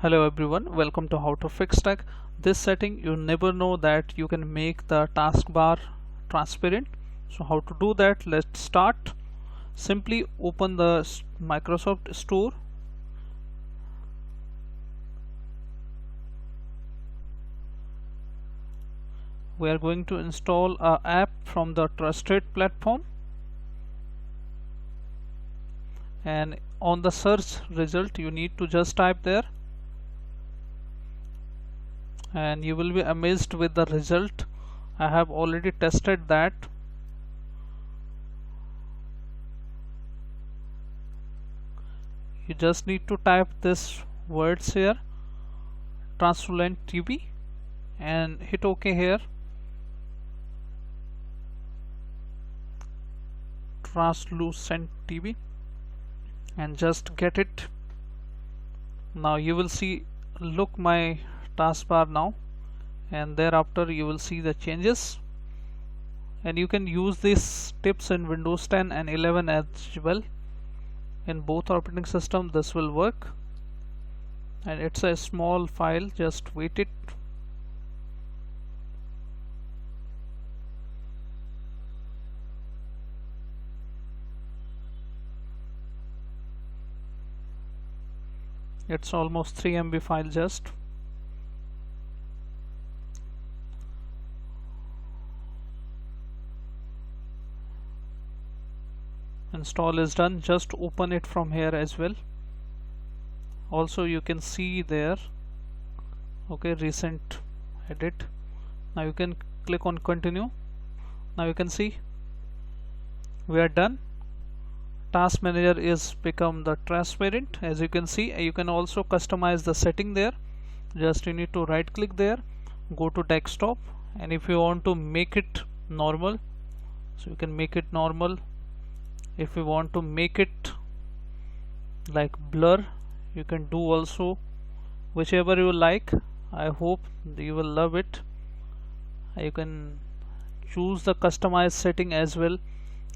Hello everyone, welcome to How to Fix Tech. This setting, you never know that you can make the taskbar transparent. So how to do that? Let's start. Simply open the Microsoft Store. We are going to install an app from the trusted platform, and on the search result you need to just type there, and you will be amazed with the result. I have already tested that. You just need to type this words here, TranslucentTB, and hit OK here. TranslucentTB, and just get it. Now you will see, look my taskbar now, and thereafter you will see the changes, and you can use these tips in Windows 10 and 11 as well. In both operating system this will work, and it's a small file, just wait it. It's almost 3 MB file just. Install is done. Just open it from here as well. Also you can see there, okay, recent edit. Now you can click on continue. Now you can see we are done. Task manager is become the transparent. As you can see, you can also customize the setting there. Just you need to right click there, go to desktop, and if you want to make it normal, so you can make it normal. If you want to make it like blur, you can do also, whichever you like. I hope you will love it. You can choose the customized setting as well.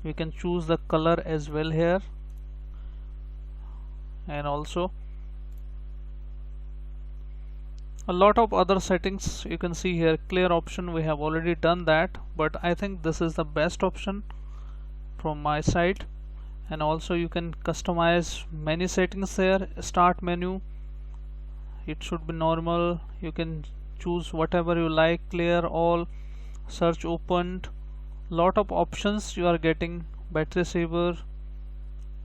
We can choose the color as well here, and also a lot of other settings you can see here. Clear option, we have already done that, but I think this is the best option from my side. And also you can customize many settings there. Start menu, it should be normal. You can choose whatever you like, clear all, search opened. Lot of options you are getting. Battery saver,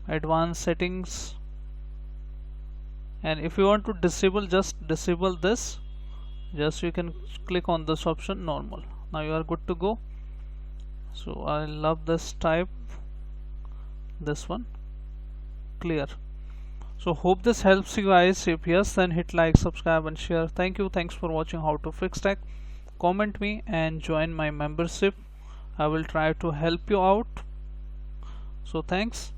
advanced settings, and if you want to disable, just disable this. Just you can click on this option, normal. Now you are good to go. So I love this type, this one, clear. So hope this helps you guys. If yes, then hit like, subscribe and share. Thank you. Thanks for watching How to Fix Tech. Comment me and join my membership. I will try to help you out. So thanks.